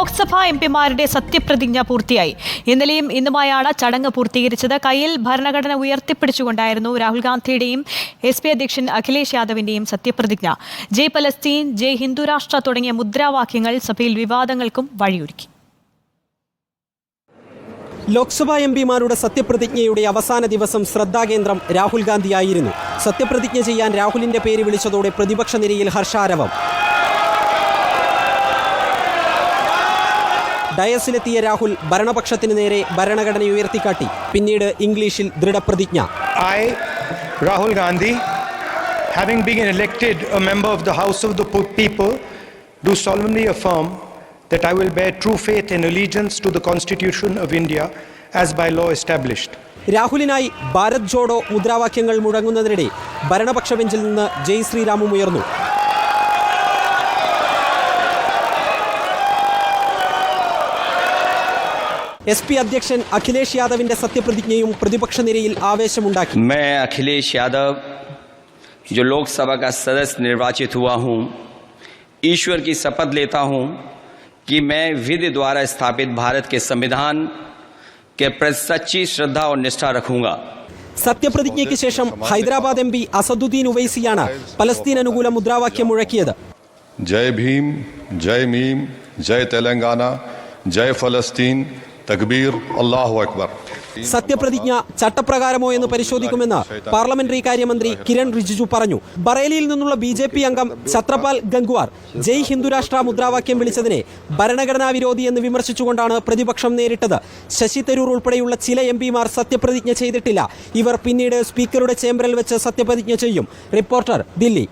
ലോക്സഭാ എംപിമാരുടെ സത്യപ്രതിജ്ഞ പൂർത്തിയായി. ഇന്നലെയും ഇന്നുമായാണ് ചടങ്ങ് പൂർത്തീകരിച്ചത്. കയ്യിൽ ഭരണഘടന ഉയർത്തിപ്പിടിച്ചുകൊണ്ടായിരുന്നു രാഹുൽ ഗാന്ധിയുടെയും SP അധ്യക്ഷൻ അഖിലേഷ് യാദവിന്റെയും സത്യപ്രതിജ്ഞ. ജയ് പലസ്തീൻ, ജയ് ഹിന്ദുരാഷ്ട്ര തുടങ്ങിയ മുദ്രാവാക്യങ്ങൾ സഭയിൽ വിവാദങ്ങൾക്കും വഴിയൊരുക്കി. ലോക്സഭാ എംപിമാരുടെ സത്യപ്രതിജ്ഞയുടെ അവസാന ദിവസം ശ്രദ്ധാകേന്ദ്രം രാഹുൽ ഗാന്ധിയായിരുന്നു. സത്യപ്രതിജ്ഞ ചെയ്യാൻ രാഹുലിന്റെ പേര് വിളിച്ചതോടെ പ്രതിപക്ഷ നിരയിൽ ഹർഷാരവം. ഡയസിലെത്തിയ രാഹുൽ ഭരണപക്ഷത്തിന് നേരെ ഭരണഘടന ഉയർത്തിക്കാട്ടി. പിന്നീട് ഇംഗ്ലീഷിൽ ദൃഢപ്രതിജ്ഞ. I, Rahul Gandhi, having been elected a member of the House of the People, do solemnly affirm that I will bear true faith and allegiance to the Constitution of India as by law established. രാഹുലിനായി Bharat Jodo മുദ്രാവാക്യങ്ങൾ മുഴങ്ങുന്നതിനിടെ ഭരണപക്ഷ ബെഞ്ചിൽ നിന്ന് ജയ് ശ്രീറാമും ഉയർന്നു. SP അധ്യക്ഷൻ അഖിലേഷ് യാദവിന്റെ സത്യപ്രതിജ്ഞയും പ്രതിപക്ഷ നിരയിൽ ആവേശമുണ്ടാക്കി. मैं अखिलेश यादव जो लोकसभा का सदस्य निर्वाचित हुआ हूं, ईश्वर की शपथ लेता हूं कि मैं विधि द्वारा स्थापित भारत के संविधान के प्रति सच्ची श्रद्धा और निष्ठा रखूंगा. സത്യപ്രതിജ്ഞയ്ക്ക് ശേഷം ഹൈദരാബാദ് MP അസദുദ്ദീൻ ഉവൈസിയാണ് പലസ്തീൻ അനുകൂല മുദ്രാവാക്യം മുഴക്കിയത്. ജയ് ഭീം, ജയ് മീം, ജയ് തെലങ്കാന, ജയ് ഫലസ്തീൻ, തക്ബീർ, അല്ലാഹു അക്ബർ. സത്യപ്രതിജ്ഞ ചട്ടപ്രകാരമോ എന്ന് പരിശോധിക്കുമെന്ന് പാർലമെന്ററി കാര്യമന്ത്രി കിരൺ റിജിജു പറഞ്ഞു. ബറേലിയിൽ നിന്നുള്ള BJP അംഗം ഛത്രപാൽ ഗംഗ്വാർ ജയ് ഹിന്ദുരാഷ്ട്ര മുദ്രാവാക്യം വിളിച്ചതിനെ ഭരണഘടനാ വിരോധി എന്ന് വിമർശിച്ചുകൊണ്ടാണ് പ്രതിപക്ഷം നേരിട്ടത്. ശശി തരൂർ ഉൾപ്പെടെയുള്ള ചില MPമാർ സത്യപ്രതിജ്ഞ ചെയ്തിട്ടില്ല. ഇവർ പിന്നീട് സ്പീക്കറുടെ ചേംബറിൽ വെച്ച് സത്യപ്രതിജ്ഞ ചെയ്യും. റിപ്പോർട്ടർ, ദില്ലി.